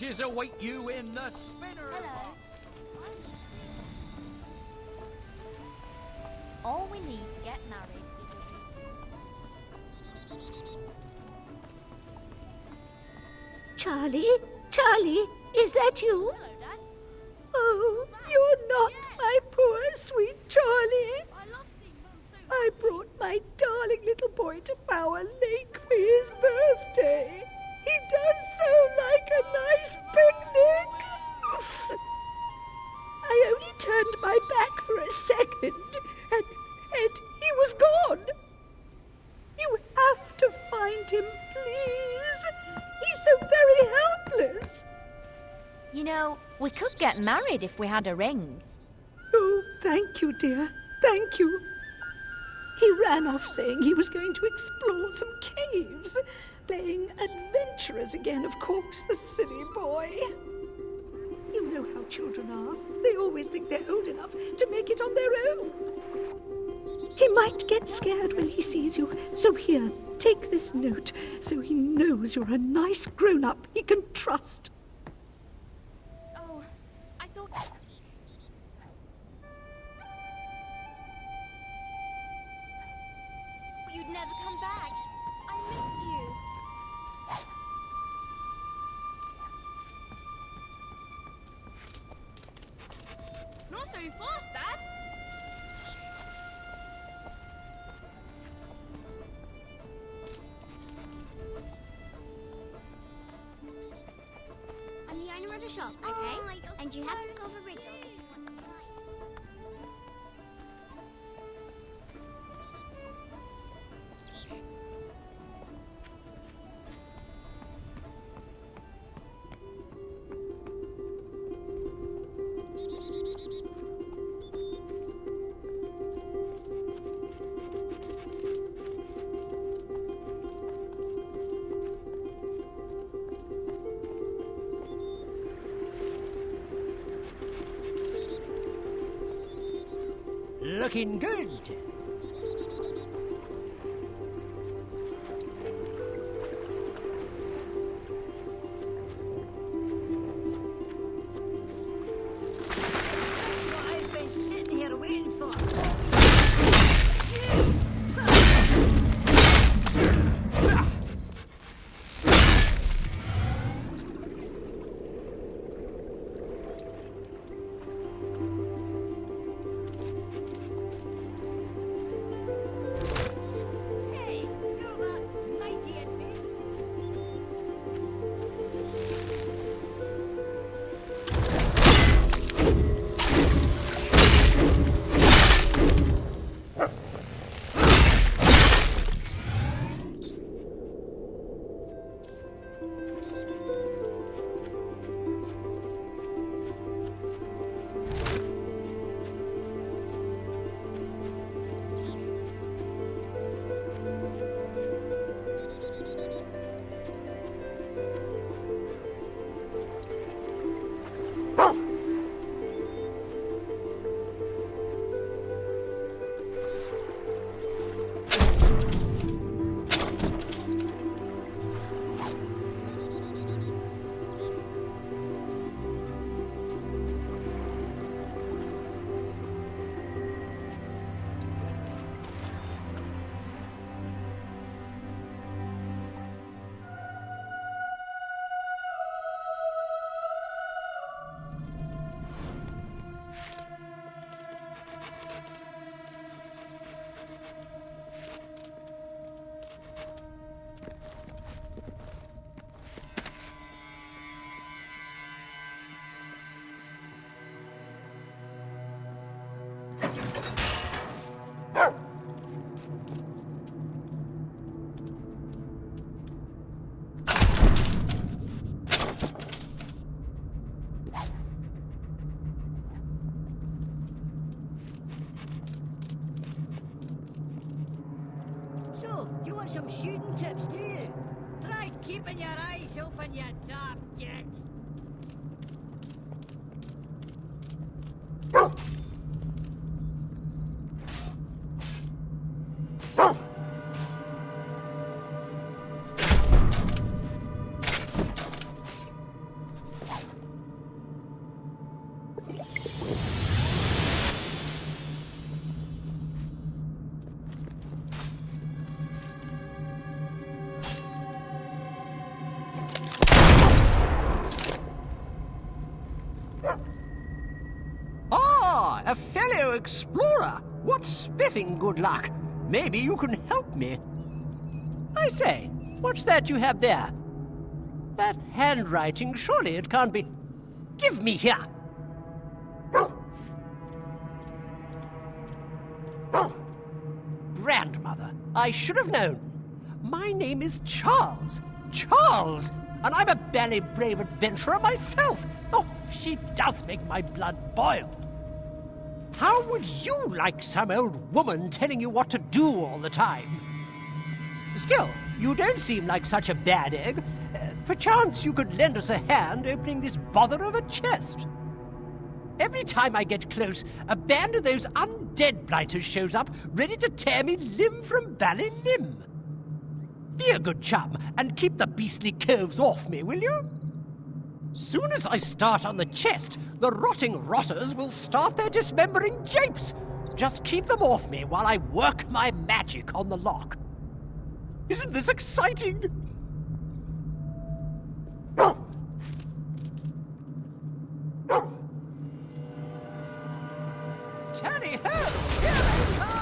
adventures await you in the spinner. Hello. All we need to get married is Charlie? Charlie, is that you? Hello, Dad. Oh, you're not my poor, sweet Charlie. I love seeing Mum so I brought my darling little boy to Bower Lake for his birthday. He does so like a nice picnic. I only turned my back for a second, and he was gone. You have to find him, please. He's so very helpless. You know, we could get married if we had a ring. Oh, thank you, dear. Thank you. He ran off saying he was going to explore some caves. Playing adventurers again, of course, the silly boy. You know how children are. They always think they're old enough to make it on their own. He might get scared when he sees you. So here, take this note so he knows you're a nice grown-up he can trust. Oh, I thought... You'd never come back. I missed you. Not so fast, Dad. I'm the owner of the shop, okay? And you have to solve a riddle if you want to buy. Looking good. What I've been sitting here waiting for. You want some shooting tips, do you? Try keeping your eyes open, you daft git. a fellow explorer. What spiffing good luck. Maybe you can help me. I say, what's that you have there? That handwriting, surely it can't be... Give me here! Grandmother, I should have known. My name is Charles. Charles! And I'm a bally brave adventurer myself. Oh, she does make my blood boil. How would you like some old woman telling you what to do all the time? Still, you don't seem like such a bad egg. Perchance you could lend us a hand opening this bother of a chest. Every time I get close, a band of those undead blighters shows up, ready to tear me limb from bally limb. Be a good chum, and keep the beastly coves off me, will you? Soon as I start on the chest, the rotting rotters will start their dismembering japes. Just keep them off me while I work my magic on the lock. Isn't this exciting? Tally ho! Here they come!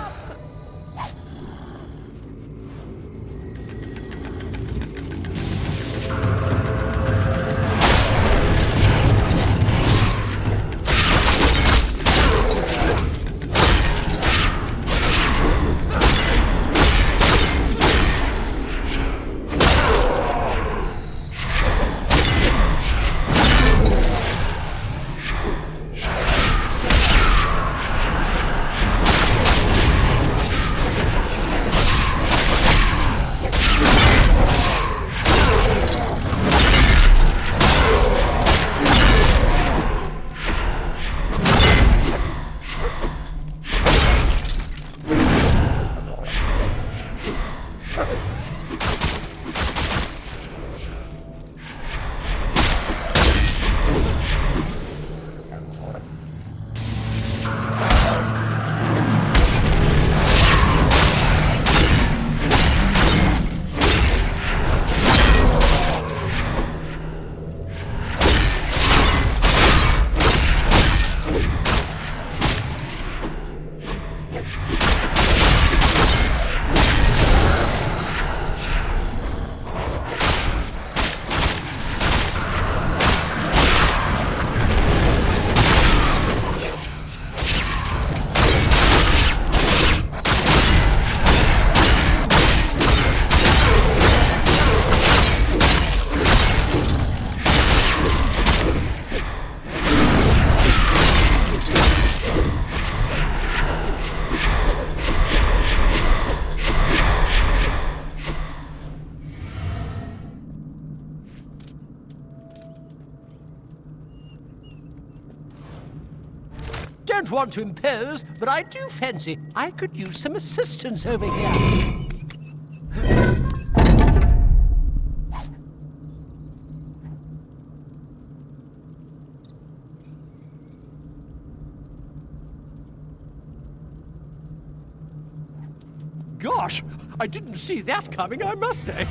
Don't want to impose, but I do fancy I could use some assistance over here. Gosh, I didn't see that coming, I must say.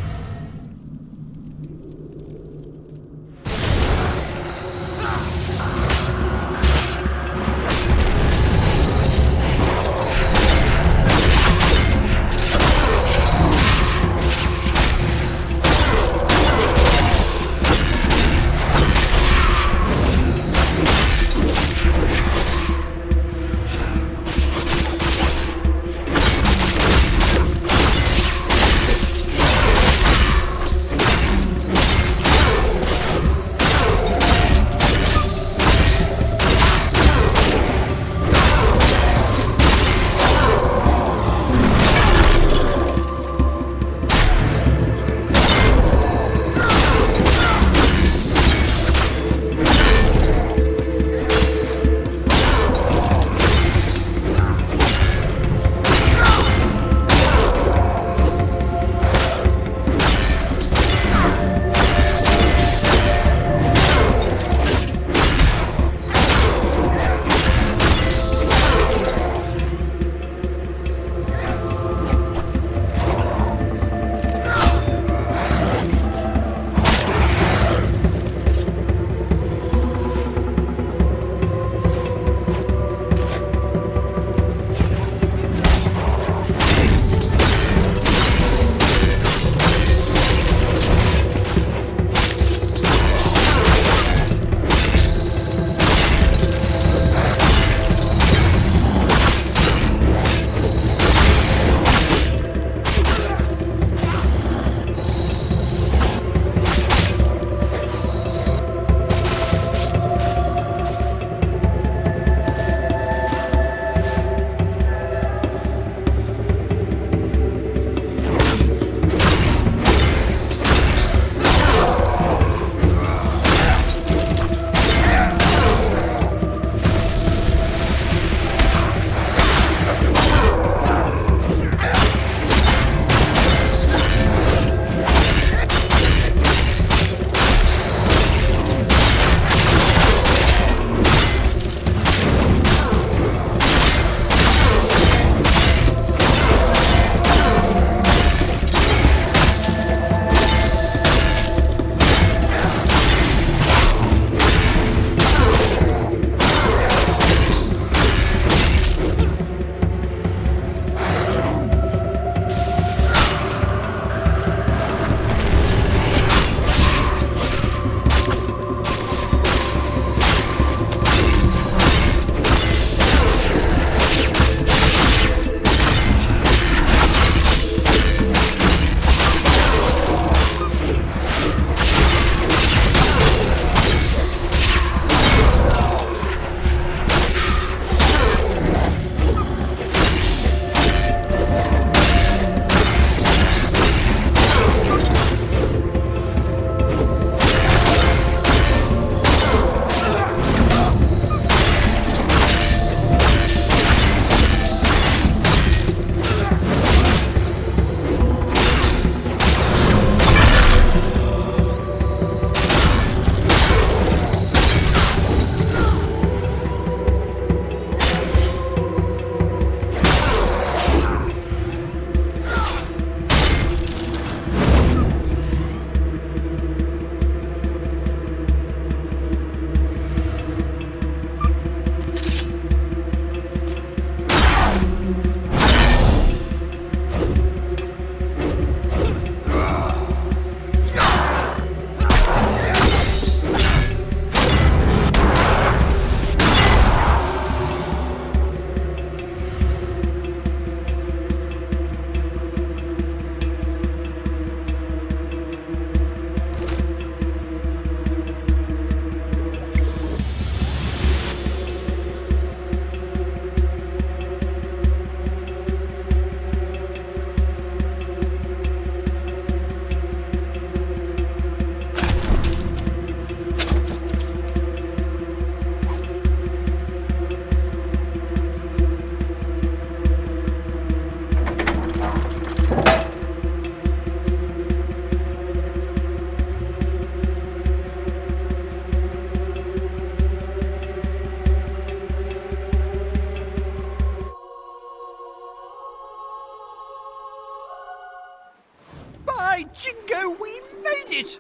By jingo, we made it!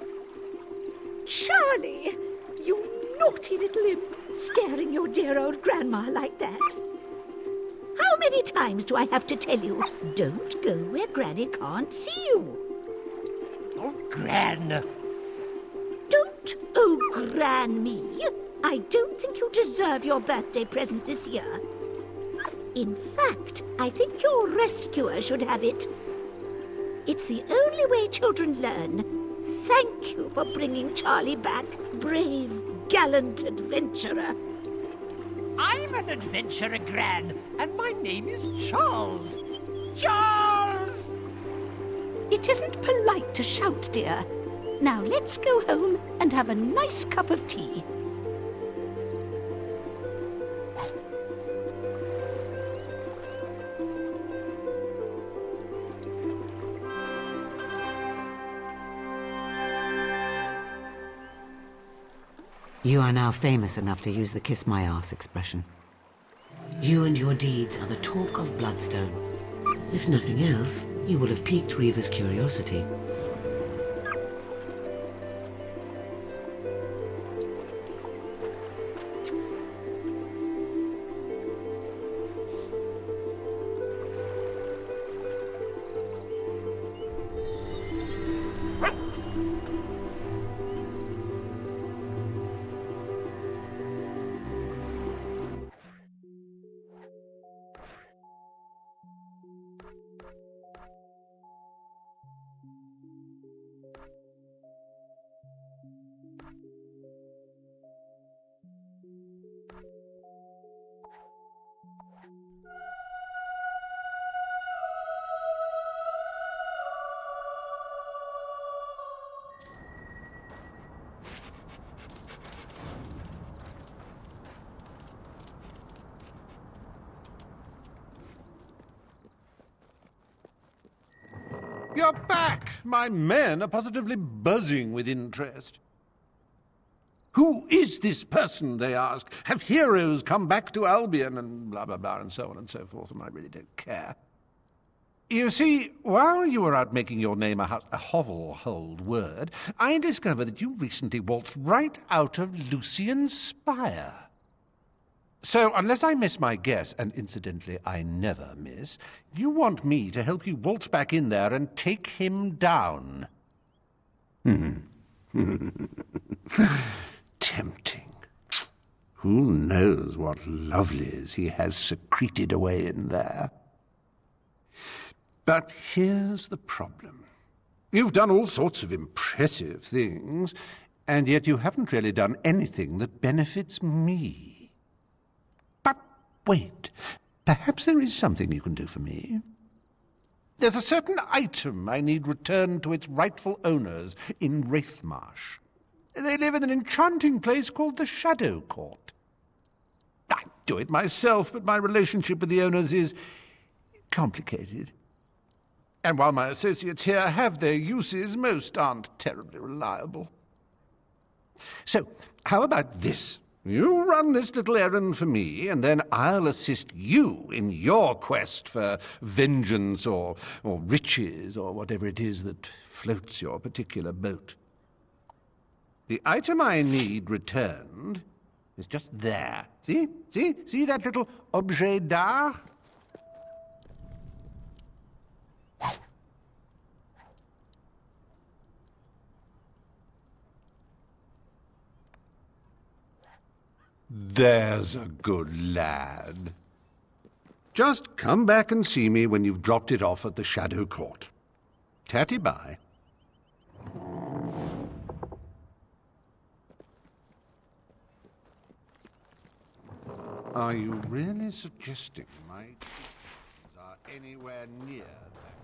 Charlie, you naughty little imp, scaring your dear old grandma like that. How many times do I have to tell you, don't go where Granny can't see you? Oh, Gran. Don't Gran me. I don't think you deserve your birthday present this year. In fact, I think your rescuer should have it. It's the only way children learn. Thank you for bringing Charlie back, brave, gallant adventurer. I'm an adventurer, Gran, and my name is Charles. Charles! It isn't polite to shout, dear. Now let's go home and have a nice cup of tea. You are now famous enough to use the kiss my ass expression. You and your deeds are the talk of Bloodstone. If nothing else, you will have piqued Reva's curiosity. You're back! My men are positively buzzing with interest. Who is this person, they ask? Have heroes come back to Albion? And blah, blah, blah, and so on and so forth, and I really don't care. You see, while you were out making your name a hovel-hold word, I discovered that you recently waltzed right out of Lucian's spire. So, unless I miss my guess, and incidentally I never miss, you want me to help you waltz back in there and take him down. Tempting. Who knows what lovelies he has secreted away in there? But here's the problem. You've done all sorts of impressive things, and yet you haven't really done anything that benefits me. But wait, perhaps there is something you can do for me. There's a certain item I need returned to its rightful owners in Wraithmarsh. They live in an enchanting place called the Shadow Court. I'd do it myself, but my relationship with the owners is complicated. And while my associates here have their uses, most aren't terribly reliable. So, how about this? You run this little errand for me, and then I'll assist you in your quest for vengeance or riches or whatever it is that floats your particular boat. The item I need returned is just there. See? See that little objet d'art? There's a good lad. Just come back and see me when you've dropped it off at the Shadow Court. Tatty-bye. Are you really suggesting my teachings are anywhere near that?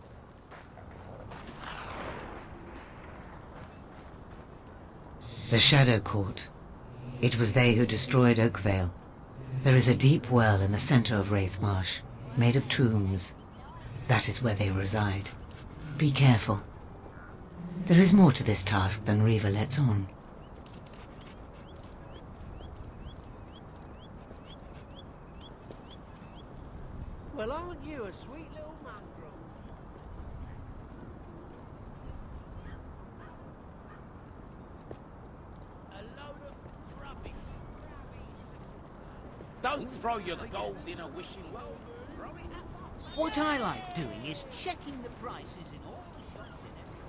The Shadow Court. It was they who destroyed Oakvale. There is a deep well in the center of Wraithmarsh, made of tombs. That is where they reside. Be careful. There is more to this task than Reva lets on. Well, aren't you a sweet little mongrel? throw your gold in a wishing well. Throw it at What I like doing is checking the prices in all the shops in every...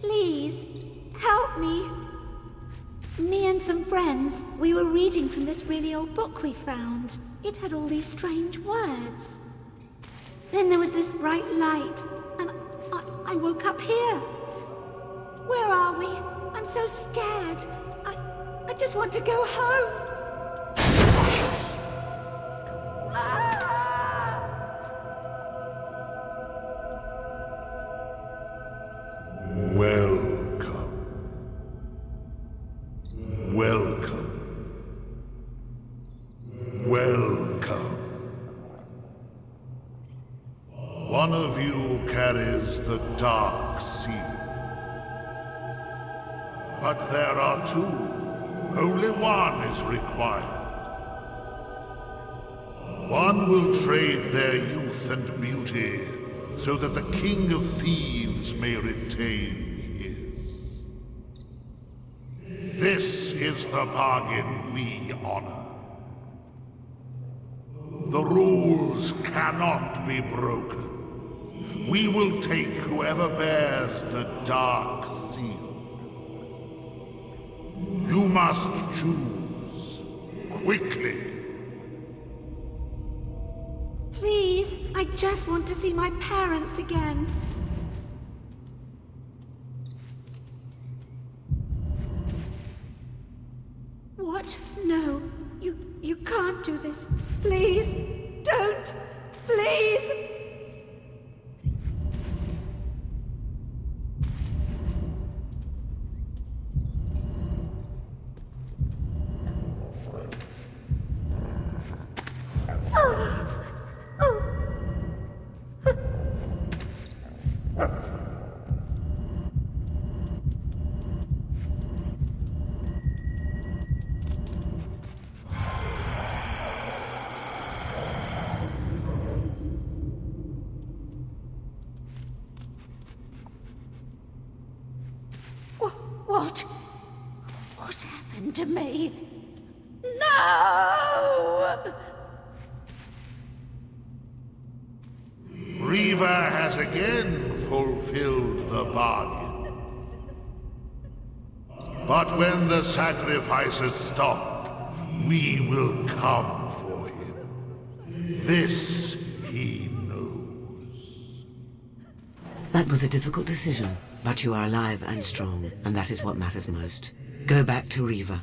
Please, help me. Me and some friends, we were reading from this really old book we found. It had all these strange words. Then there was this bright light, and I woke up here. Where are we? I'm so scared. I just want to go home. Welcome. Welcome. Welcome. One of you carries the dark seal. But there are two. Only one is required. One will trade their youth and beauty so that the King of Thieves may retain his. This is the bargain we honor. The rules cannot be broken. We will take whoever bears the dark seal. You must choose quickly. Please, I just want to see my parents again. What? No. You can't do this. Please, don't. Please. What? What's happened to me? No! Riva has again fulfilled the bargain. But when the sacrifices stop, we will come for him. This he knows. That was a difficult decision, but you are alive and strong, and that is what matters most. Go back to Riva.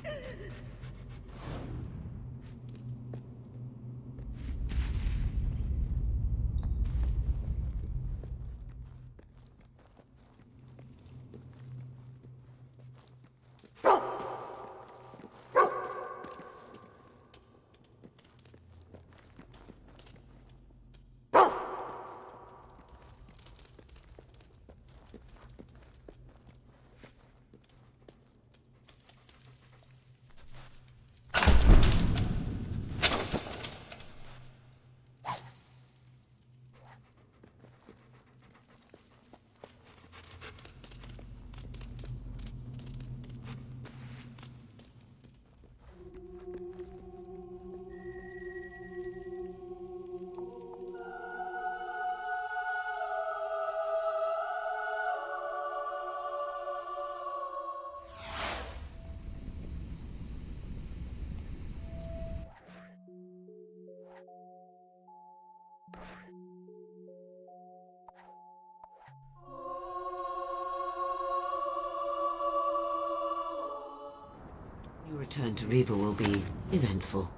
Your return to Riva will be eventful.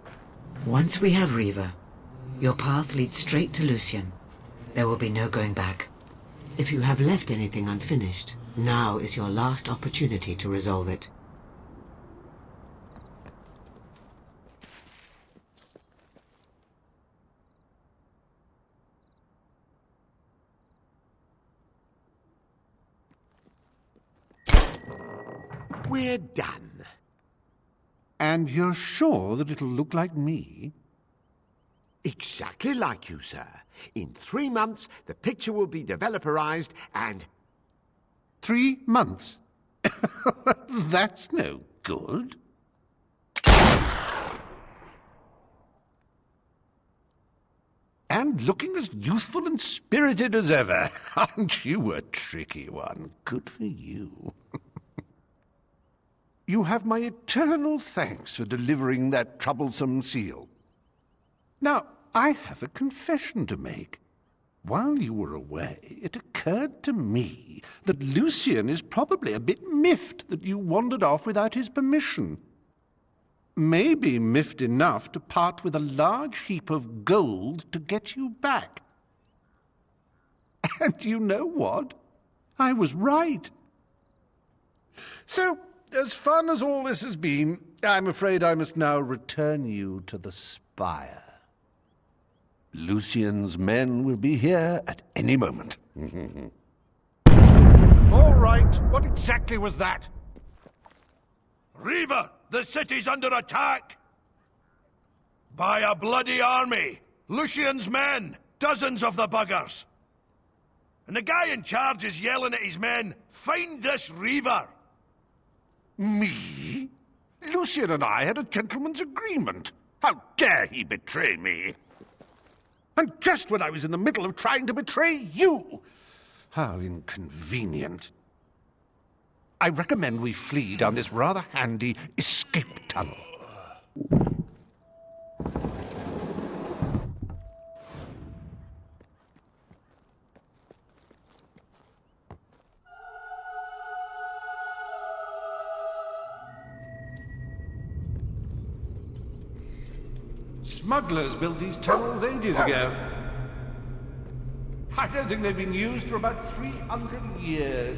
Once we have Riva, your path leads straight to Lucian. There will be no going back. If you have left anything unfinished, now is your last opportunity to resolve it. We're done. And you're sure that it'll look like me? Exactly like you, sir. In 3 months, the picture will be developerized and... 3 months? That's no good. And looking as youthful and spirited as ever. Aren't you a tricky one? Good for you. You have my eternal thanks for delivering that troublesome seal. Now, I have a confession to make. While you were away, it occurred to me that Lucian is probably a bit miffed that you wandered off without his permission. Maybe miffed enough to part with a large heap of gold to get you back. And you know what? I was right. So, as fun as all this has been, I'm afraid I must now return you to the spire. Lucian's men will be here at any moment. All right, what exactly was that? Reaver, the city's under attack! By a bloody army! Lucian's men! Dozens of the buggers! And the guy in charge is yelling at his men, "Find this Reaver!" Me? Lucian and I had a gentleman's agreement. How dare he betray me? And just when I was in the middle of trying to betray you! How inconvenient. I recommend we flee down this rather handy escape tunnel. Smugglers built these tunnels ages ago. I don't think they've been used for about 300 years.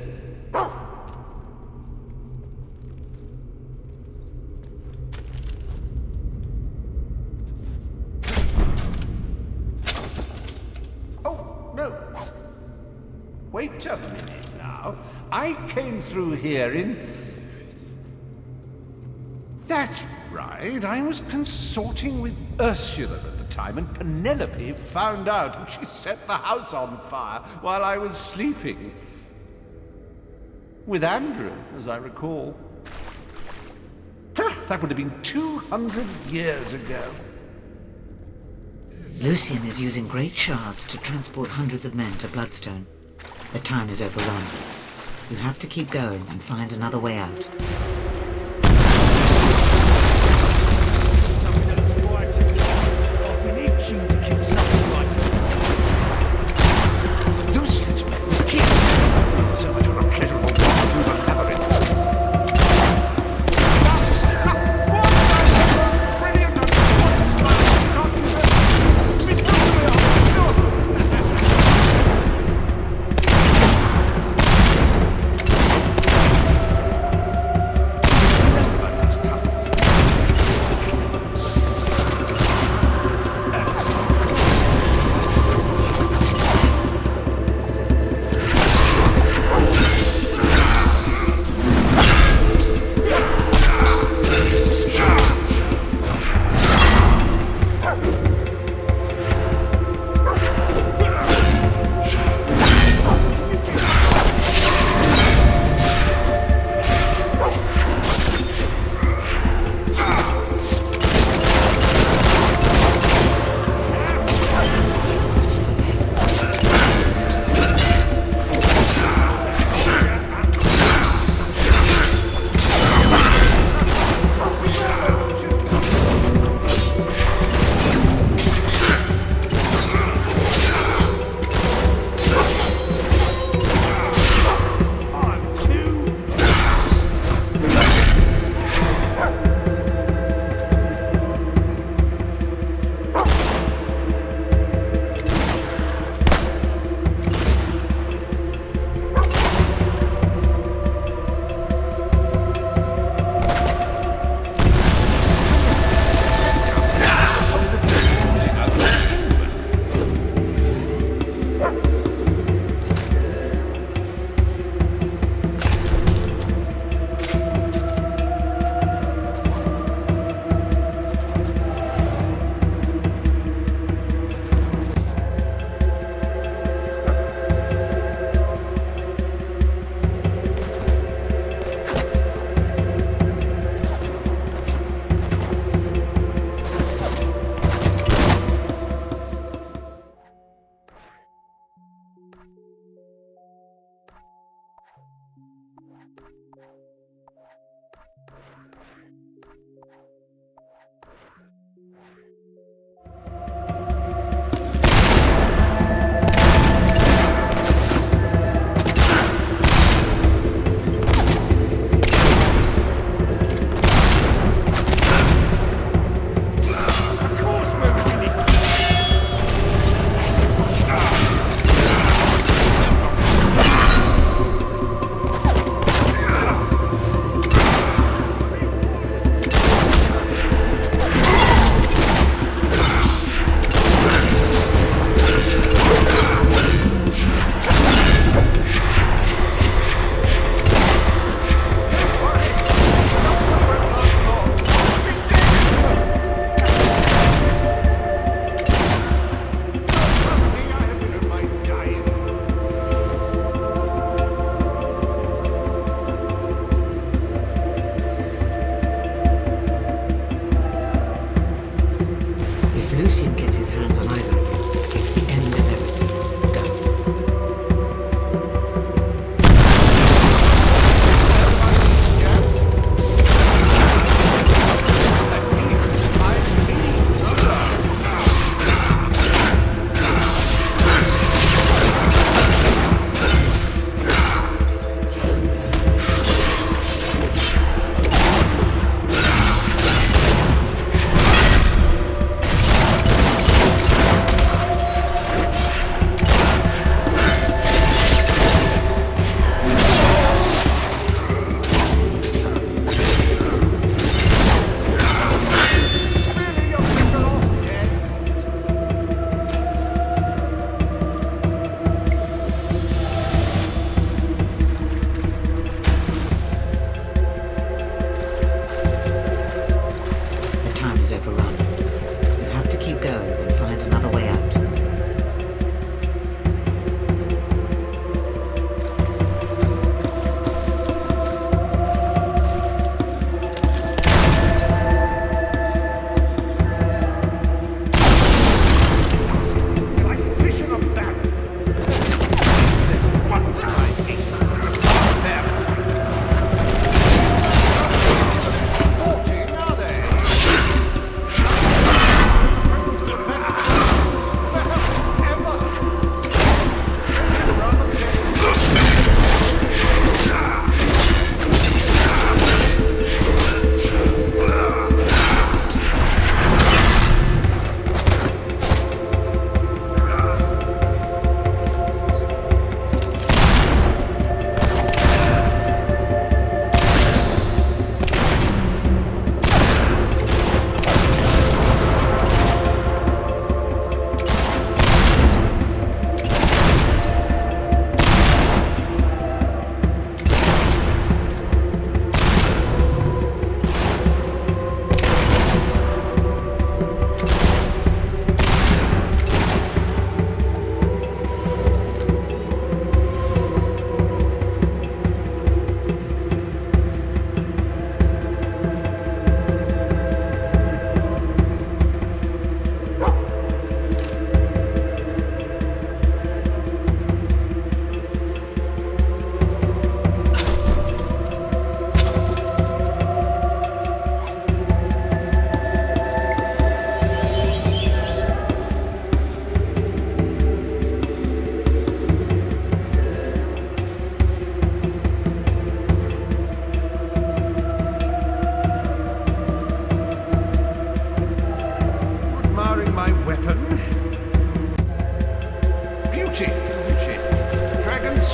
Oh, no. Wait a minute now. I came through here in... That's right. I was consorting with Ursula at the time, and Penelope found out, and she set the house on fire while I was sleeping. With Andrew, as I recall. That would have been 200 years ago. Lucian is using great shards to transport hundreds of men to Bloodstone. The town is overrun. You have to keep going and find another way out. Lucian's men were killed. So much for a pleasurable walk through the labyrinth.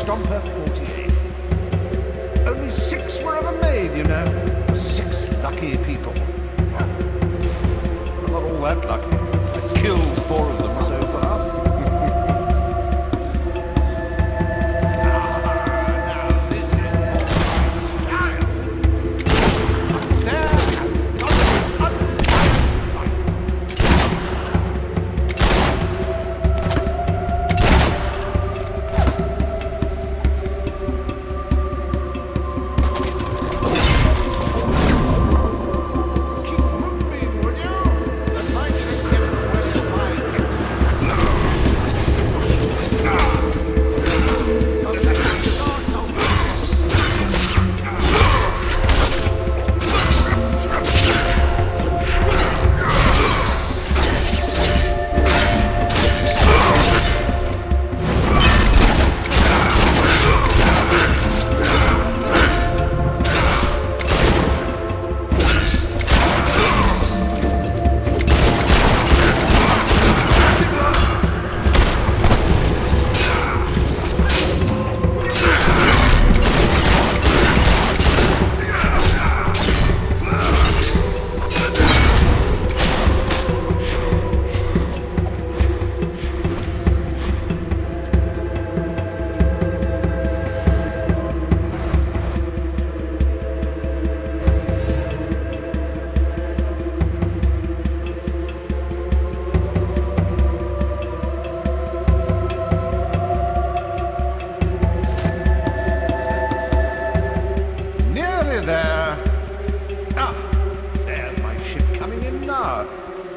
Stomper 48. Only 6 were ever made, you know. For 6 lucky people. I'm not all that lucky. I've killed 4 of them so far. Now this is more style. There, keep moving, will you? That might get in the way of my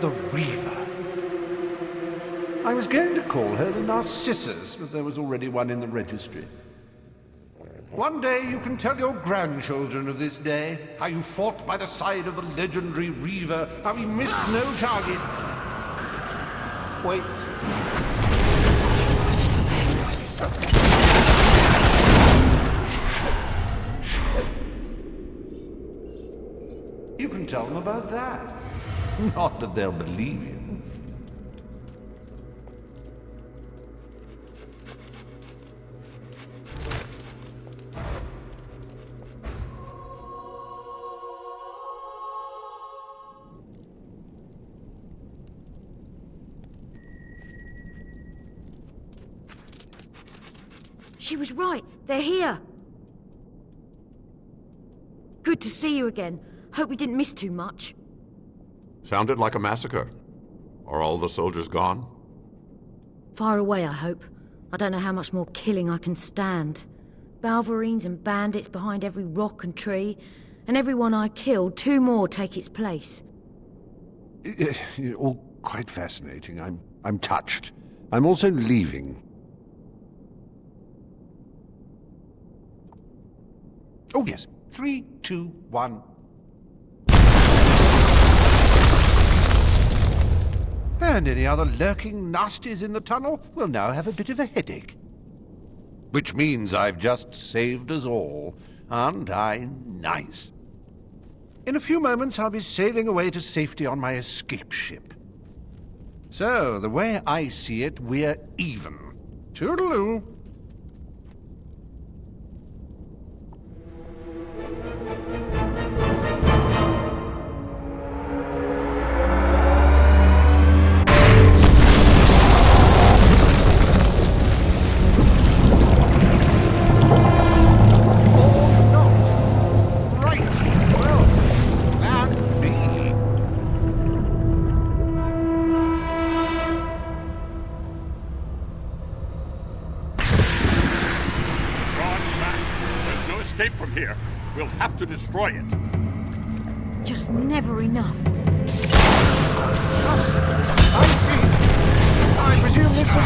The Reaver. I was going to call her the Narcissus, but there was already one in the registry. One day you can tell your grandchildren of this day, how you fought by the side of the legendary Reaver, how he missed no target. Wait. You can tell them about that. Not that they'll believe you. She was right. They're here. Good to see you again. Hope we didn't miss too much. Sounded like a massacre. Are all the soldiers gone? Far away, I hope. I don't know how much more killing I can stand. Balverines and bandits behind every rock and tree, and everyone I killed, 2 more take its place. All quite fascinating. I'm touched. I'm also leaving. Oh, yes. 3, 2, 1. And any other lurking nasties in the tunnel will now have a bit of a headache. Which means I've just saved us all. Aren't I nice? In a few moments, I'll be sailing away to safety on my escape ship. So, the way I see it, we're even. Toodaloo. From here. We'll have to destroy it. Just never enough. I presume this will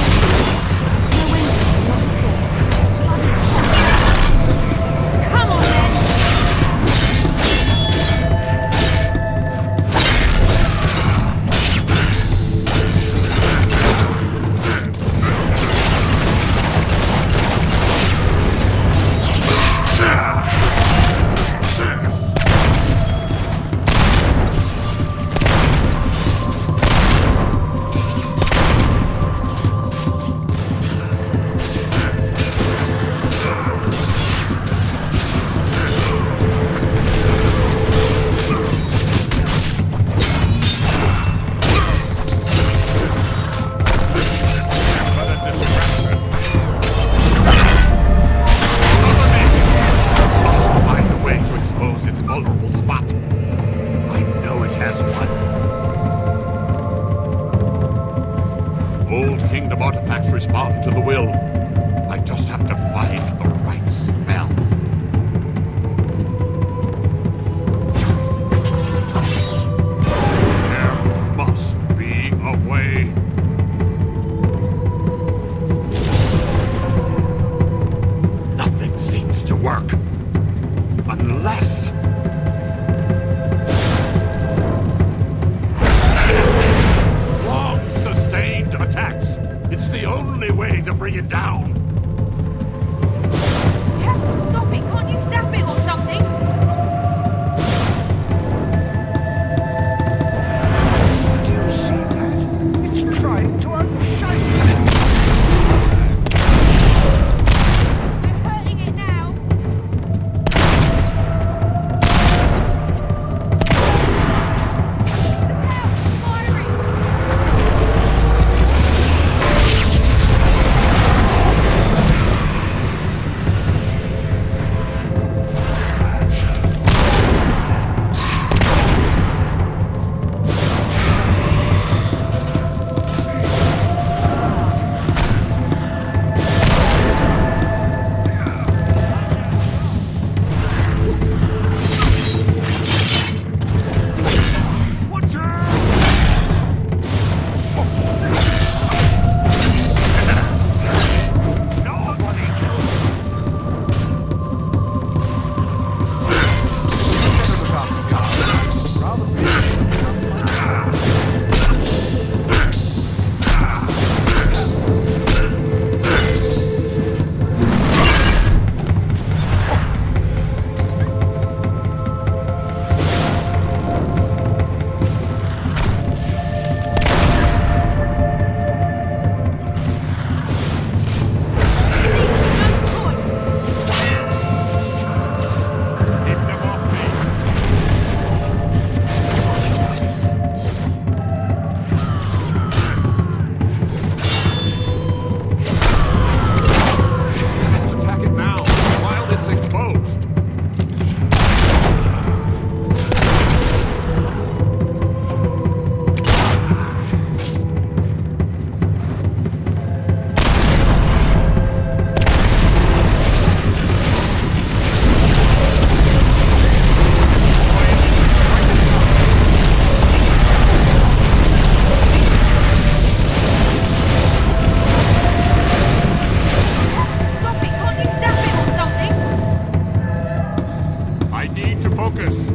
Come on, then! Respond to the will. I just have to find the right spell. There must be a way. Nothing seems to work. Unless... long sustained attacks. It's the only way to bring it down. focus.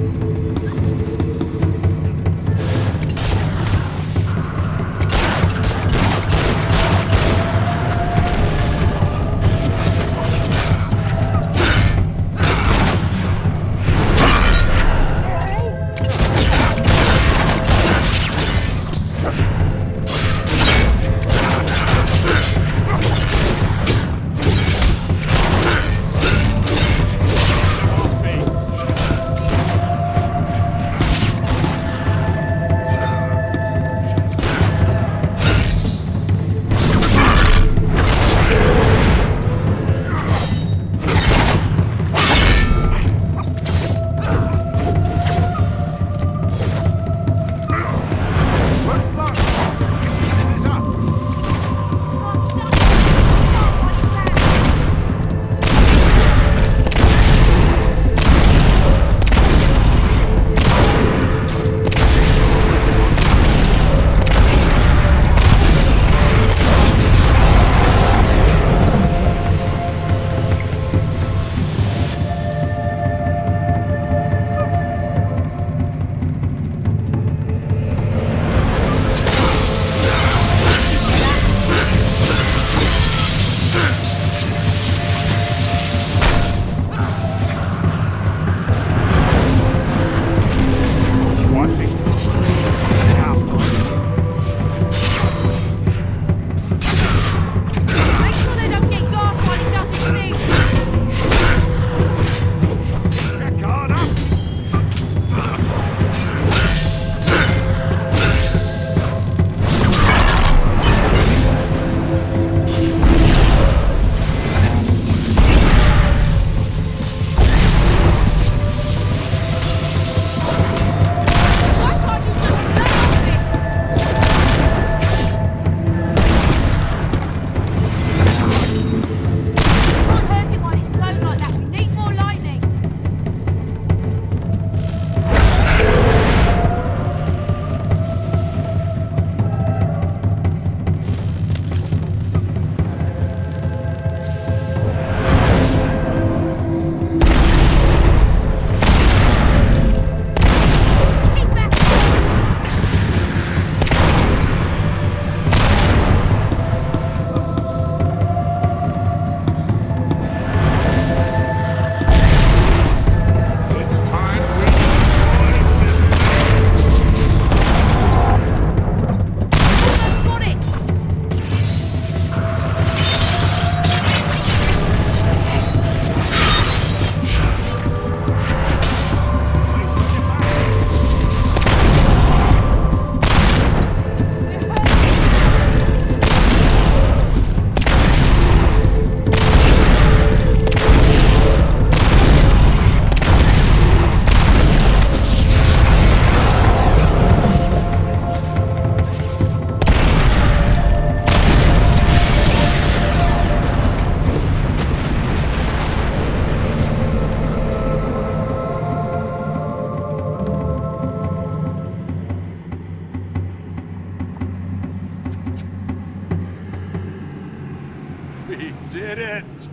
did it!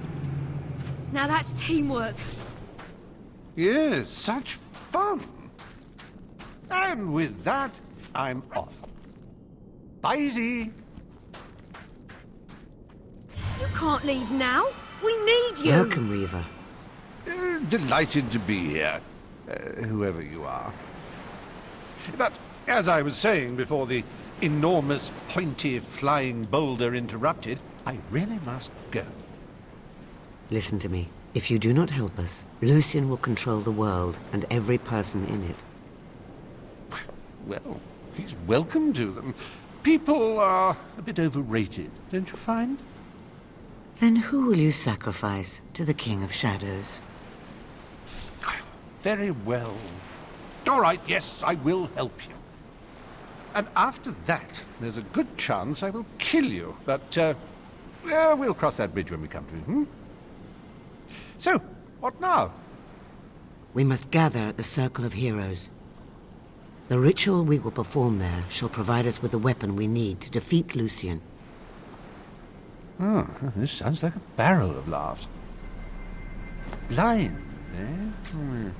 Now that's teamwork. Yes, such fun. And with that, I'm off. Bye-zy. You can't leave now. We need you. Welcome, Reaver. Delighted to be here, whoever you are. But, as I was saying before the enormous, pointy, flying boulder interrupted, I really must go. Listen to me. If you do not help us, Lucian will control the world and every person in it. Well, he's welcome to them. People are a bit overrated, don't you find? Then who will you sacrifice to the King of Shadows? Very well. All right, yes, I will help you. And after that, there's a good chance I will kill you. But, we'll cross that bridge when we come to it, hmm? So, what now? We must gather at the Circle of Heroes. The ritual we will perform there shall provide us with the weapon we need to defeat Lucian. Oh, this sounds like a barrel of laughs. Blind, eh?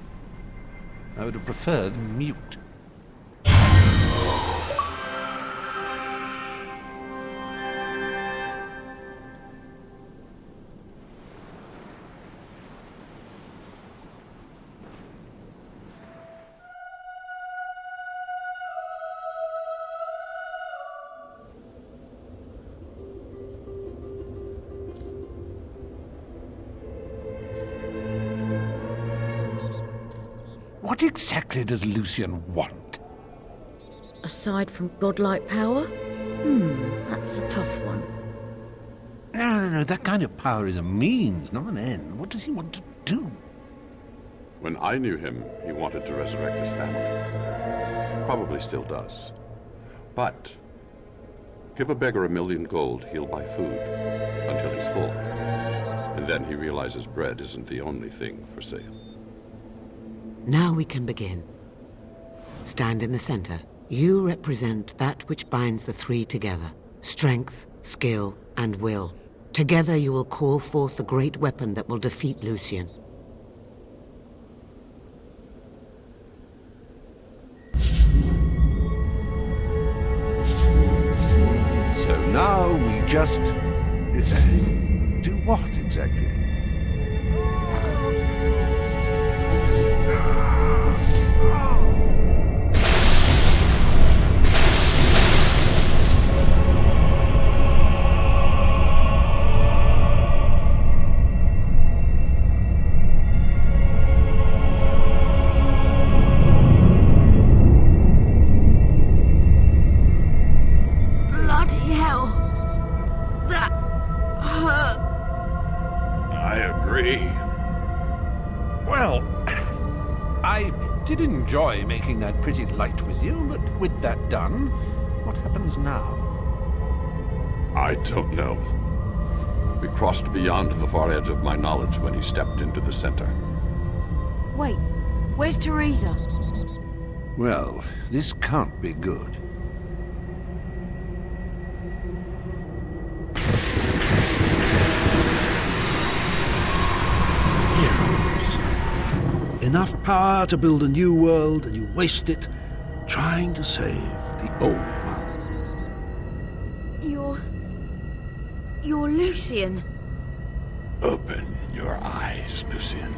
I would have preferred mute. What exactly does Lucian want? Aside from godlike power? That's a tough one. No. That kind of power is a means, not an end. What does he want to do? When I knew him, he wanted to resurrect his family. Probably still does. But give a beggar 1,000,000 gold, he'll buy food until he's full. And then he realizes bread isn't the only thing for sale. Now we can begin. Stand in the center. You represent that which binds the three together. Strength, skill, and will. Together you will call forth the great weapon that will defeat Lucian. So now we just... do what exactly? Bloody hell! That hurt. I agree. Well, I did enjoy making that pretty light with you, but with that done, what happens now? I don't know. We crossed beyond the far edge of my knowledge when he stepped into the center. Wait, where's Teresa? Well, this can't be good. Enough power to build a new world, and you waste it trying to save the old one. You're Lucian. Open your eyes, Lucian.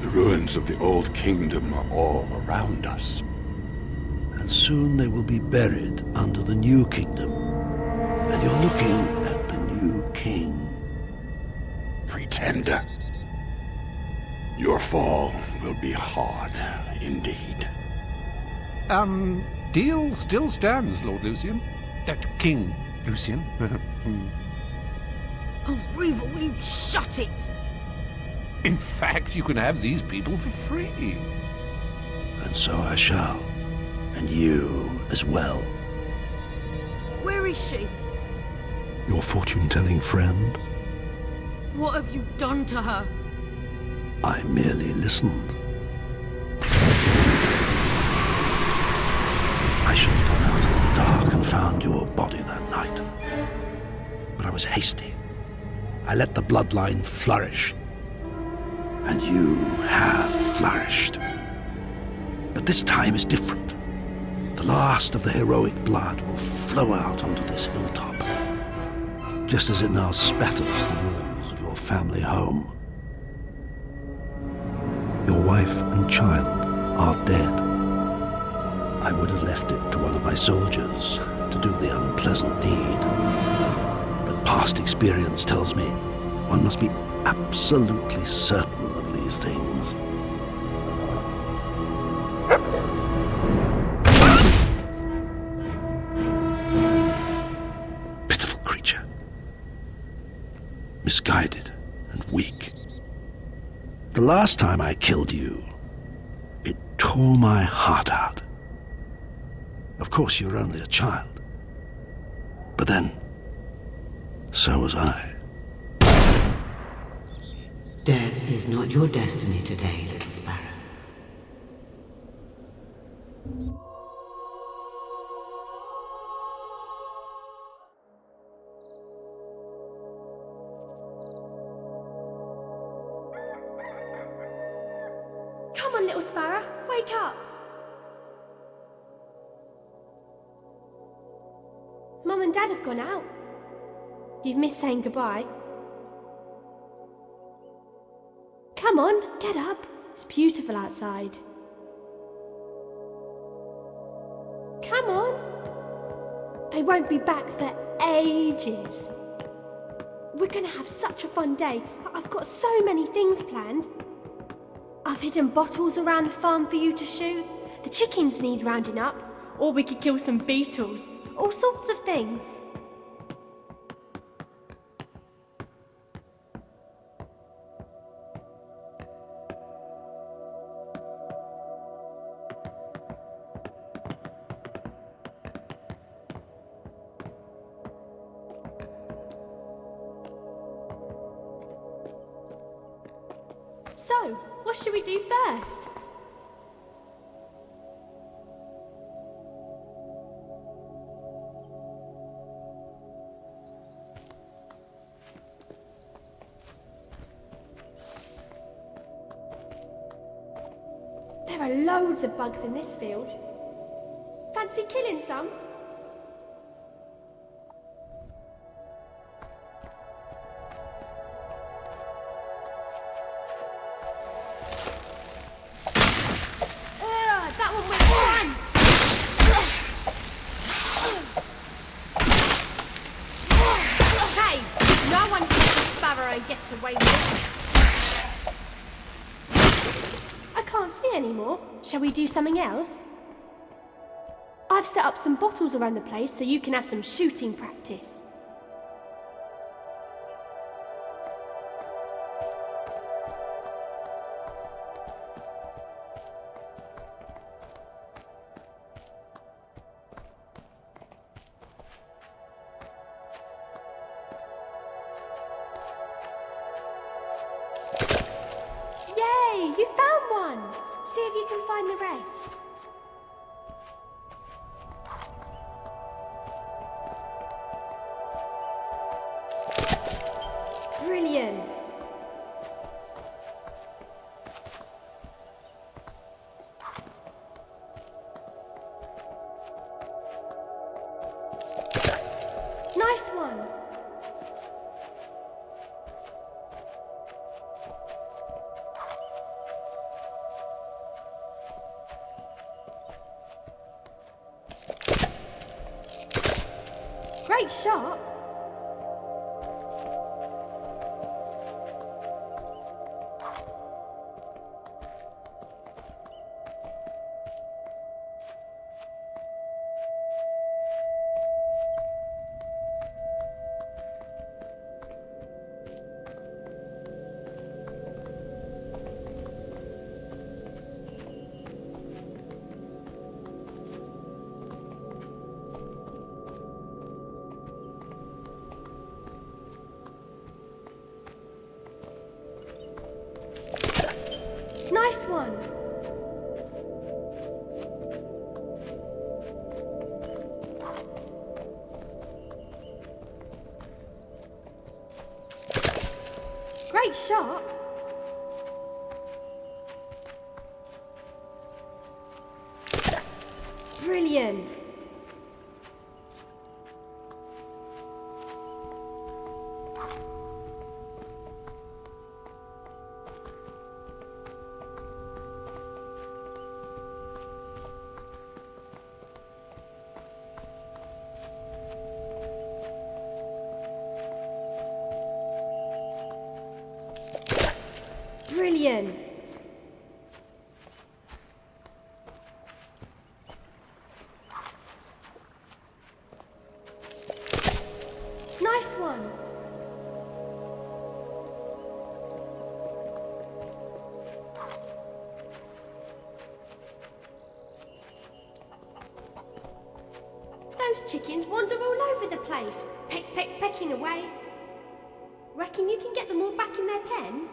The ruins of the old kingdom are all around us. And soon they will be buried under the new kingdom. And you're looking at the new king. Pretender. Your fall will be hard indeed. Deal still stands, Lord Lucian. King Lucian. Oh, Riva, will you shut it? In fact, you can have these people for free. And so I shall. And you as well. Where is she? Your fortune-telling friend? What have you done to her? I merely listened. I should have gone out into the dark and found your body that night. But I was hasty. I let the bloodline flourish. And you have flourished. But this time is different. The last of the heroic blood will flow out onto this hilltop, just as it now spatters the walls of your family home. Your wife and child are dead. I would have left it to one of my soldiers to do the unpleasant deed. But past experience tells me one must be absolutely certain of these things. Pitiful creature. Misguided and weak. The last time I killed you, it tore my heart out. Of course, you were only a child. But then, so was I. Death is not your destiny today, little sparrow. Come on, little sparrow. Wake up. Mum and Dad have gone out. You've missed saying goodbye. Come on, get up. It's beautiful outside. Come on. They won't be back for ages. We're gonna have such a fun day. I've got so many things planned. I've hidden bottles around the farm for you to shoot. The chickens need rounding up. Or we could kill some beetles. All sorts of things. So, what should we do first? There are loads of bugs in this field. Fancy killing some? That one went fine! Hey! No one kills a sparrow and gets away with it. I can't see anymore. Shall we do something else? I've set up some bottles around the place so you can have some shooting practice. Yay! You found one! See if you can find the rest. Brilliant! Nice one! Great shot! Nice one! Great shot! Brilliant! Brilliant! Nice one! Those chickens wander all over the place, pecking away. Reckon you can get them all back in their pen?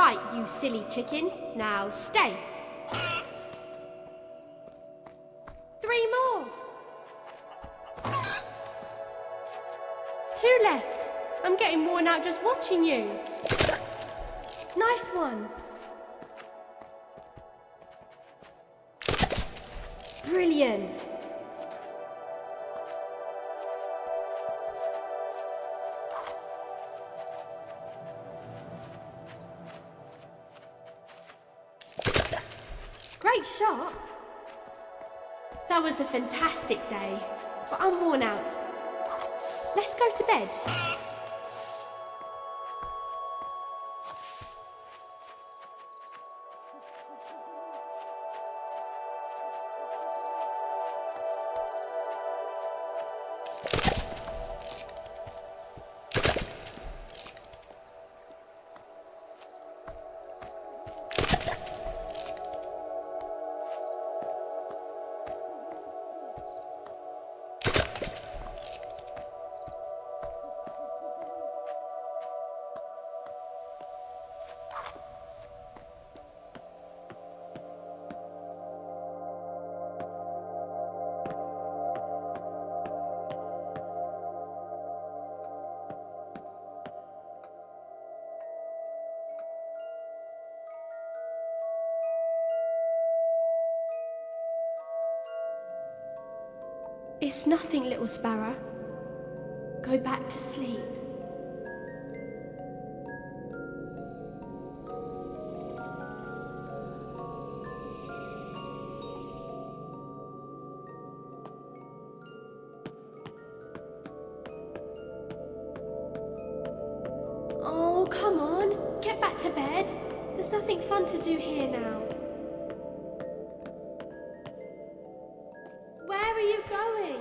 Right, you silly chicken. Now stay. 3 more. 2 left. I'm getting worn out just watching you. Nice one. Brilliant. Great shot. That was a fantastic day, but I'm worn out. Let's go to bed. It's nothing, little sparrow. Go back to sleep. Oh, come on. Get back to bed. There's nothing fun to do here now. Where are you going?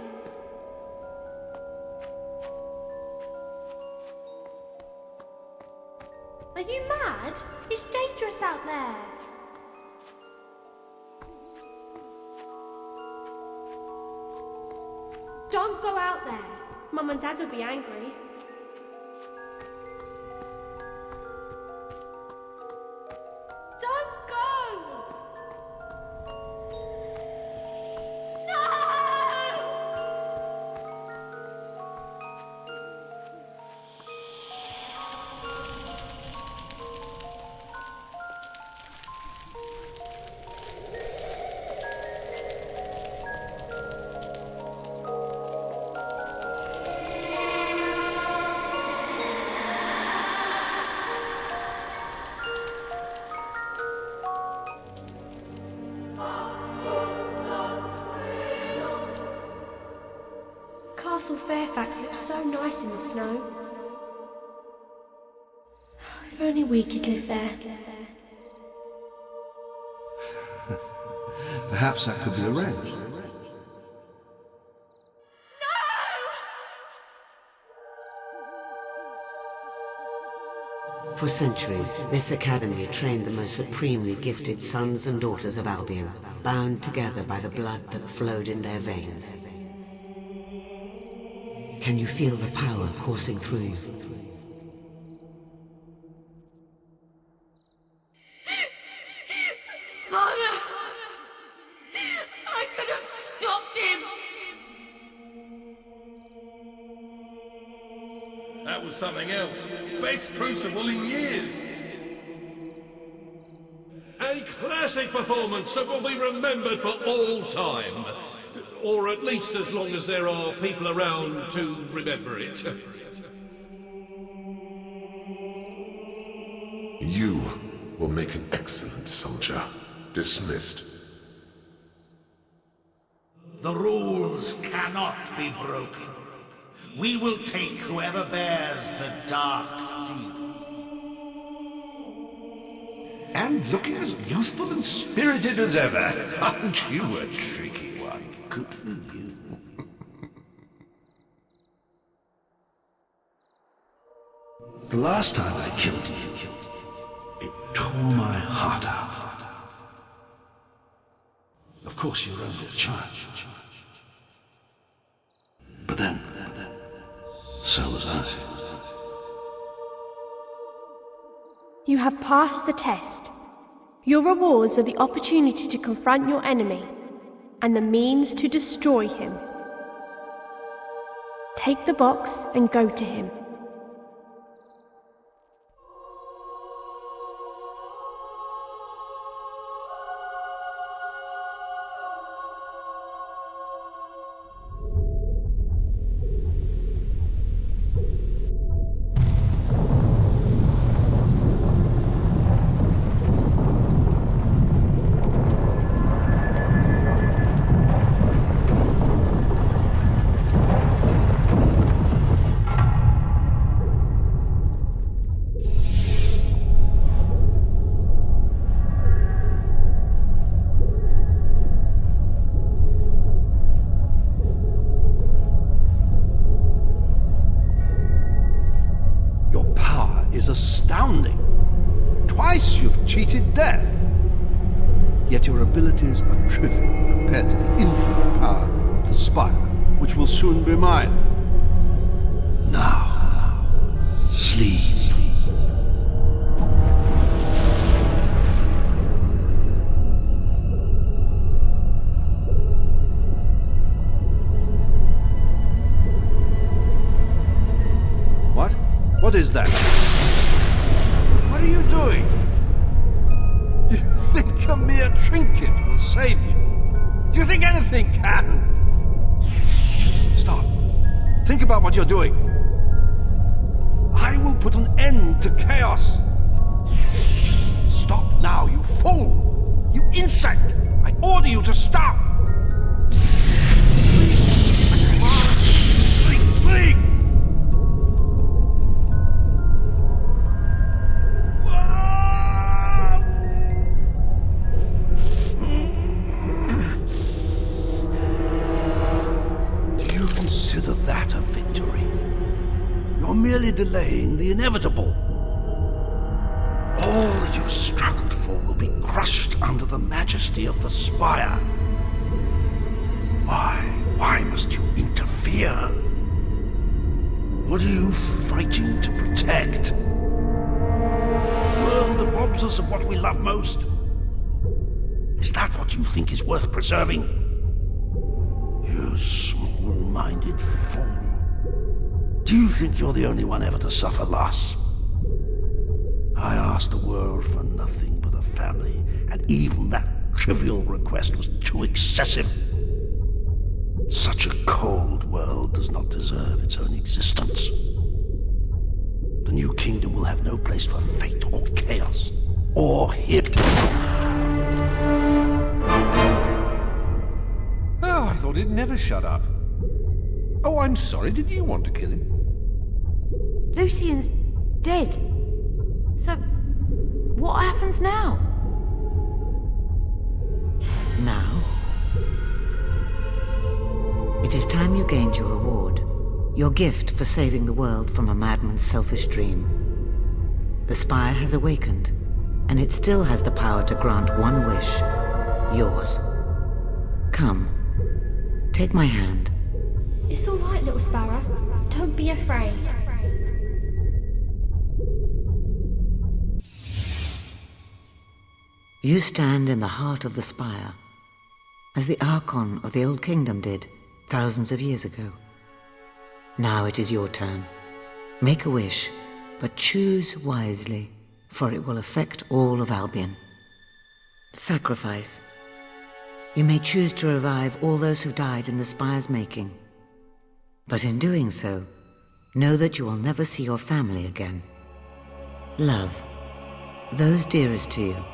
Are you mad? It's dangerous out there. Don't go out there. Mum and Dad will be angry. Don't go! Castle Fairfax looks so nice in the snow. If only we could live there. Perhaps that could be arranged. For centuries, this academy trained the most supremely gifted sons and daughters of Albion, bound together by the blood that flowed in their veins. Can you feel the power coursing through you? Father! I could have stopped him! That was something else. Best crucible in years. A classic performance that will be remembered for all time. Or at least as long as there are people around to remember it. You will make an excellent soldier. Dismissed. The rules cannot be broken. We will take whoever bears the dark seal. And looking as youthful and spirited as ever. Aren't you a tricky one? Good for you. The last time I killed you, it tore my heart out. Of course, you were only a child. But then, so was I. You have passed the test. Your rewards are the opportunity to confront your enemy and the means to destroy him. Take the box and go to him. Is astounding. Twice you've cheated death. Yet your abilities are trivial compared to the infinite power of the spire, which will soon be mine. Now, sleep. What? What is that? What are you doing? Do you think a mere trinket will save you? Do you think anything can? Stop. Think about what you're doing. I will put an end to chaos. Stop now, you fool! You insect! I order you to stop! Sleep! Sleep! Consider that a victory. You're merely delaying the inevitable. All that you've struggled for will be crushed under the majesty of the spire. Why must you interfere? What are you fighting to protect? A world that robs us of what we love most? Is that what you think is worth preserving? You small-minded fool. Do you think you're the only one ever to suffer loss? I asked the world for nothing but a family, and even that trivial request was too excessive. Such a cold world does not deserve its own existence. The new kingdom will have no place for fate or chaos, or him. Oh, I thought he'd never shut up. Oh, I'm sorry. Did you want to kill him? Lucian's dead. So, what happens now? Now? It is time you gained your reward. Your gift for saving the world from a madman's selfish dream. The spire has awakened, and it still has the power to grant one wish. Yours. Come. Take my hand. It's all right, little sparrow. Don't be afraid. You stand in the heart of the spire, as the Archon of the Old Kingdom did thousands of years ago. Now it is your turn. Make a wish, but choose wisely, for it will affect all of Albion. Sacrifice. You may choose to revive all those who died in the spire's making. But in doing so, know that you will never see your family again. Love. Those dearest to you,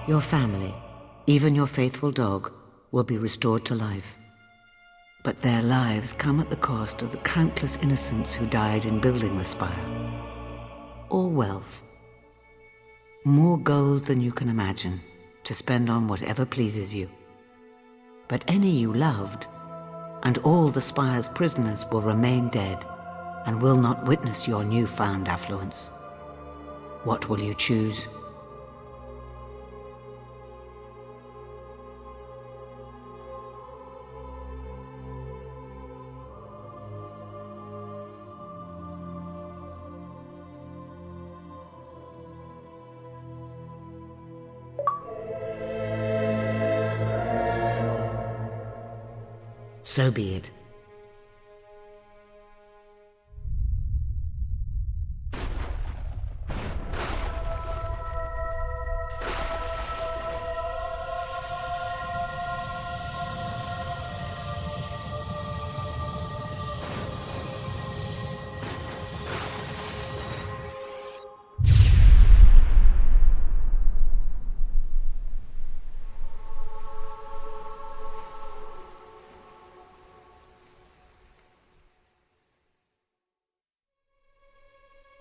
your family, even your faithful dog, will be restored to life. But their lives come at the cost of the countless innocents who died in building the spire. Or wealth. More gold than you can imagine, to spend on whatever pleases you. But any you loved, and all the spire's prisoners will remain dead, and will not witness your newfound affluence. What will you choose? So be it.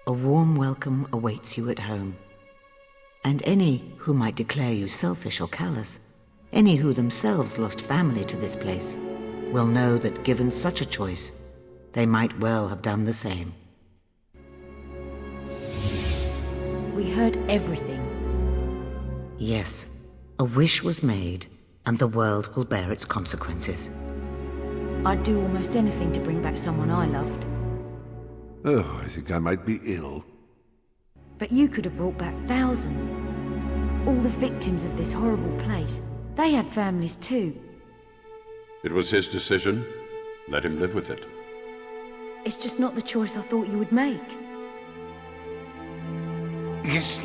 A warm welcome awaits you at home. And any who might declare you selfish or callous, any who themselves lost family to this place, will know that given such a choice, they might well have done the same. We heard everything. Yes, a wish was made, and the world will bear its consequences. I'd do almost anything to bring back someone I loved. Oh, I think I might be ill. But you could have brought back thousands. All the victims of this horrible place, they had families too. It was his decision. Let him live with it. It's just not the choice I thought you would make. Yes,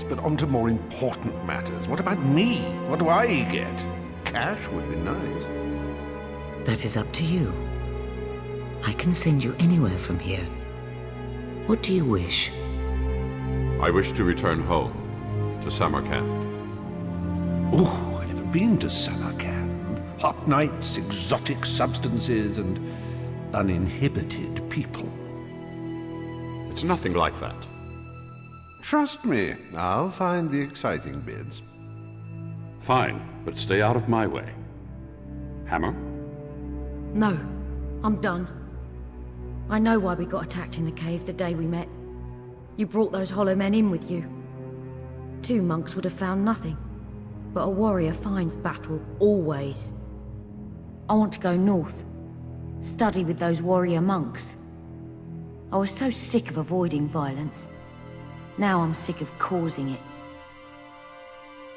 but on to more important matters. What about me? What do I get? Cash would be nice. That is up to you. I can send you anywhere from here. What do you wish? I wish to return home, to Samarkand. Oh, I've never been to Samarkand. Hot nights, exotic substances, and uninhibited people. It's nothing like that. Trust me, I'll find the exciting bits. Fine, but stay out of my way. Hammer? No, I'm done. I know why we got attacked in the cave the day we met. You brought those hollow men in with you. 2 monks would have found nothing, but a warrior finds battle always. I want to go north, study with those warrior monks. I was so sick of avoiding violence. Now I'm sick of causing it.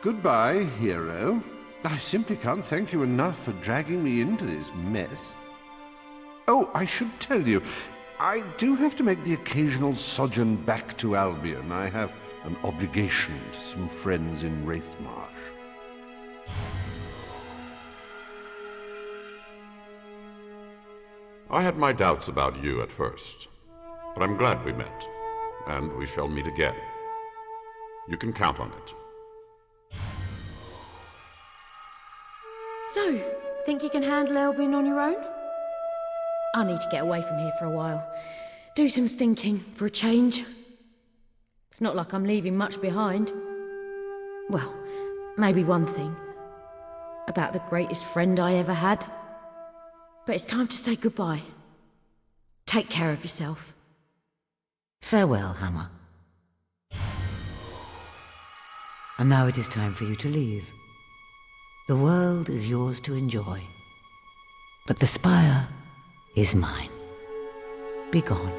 Goodbye, hero. I simply can't thank you enough for dragging me into this mess. Oh, I should tell you, I do have to make the occasional sojourn back to Albion. I have an obligation to some friends in Wraithmarsh. I had my doubts about you at first, but I'm glad we met, and we shall meet again. You can count on it. So, think you can handle Albion on your own? I need to get away from here for a while. Do some thinking for a change. It's not like I'm leaving much behind. Well, maybe one thing. About the greatest friend I ever had. But it's time to say goodbye. Take care of yourself. Farewell, Hammer. And now it is time for you to leave. The world is yours to enjoy. But the spire is mine. Be gone.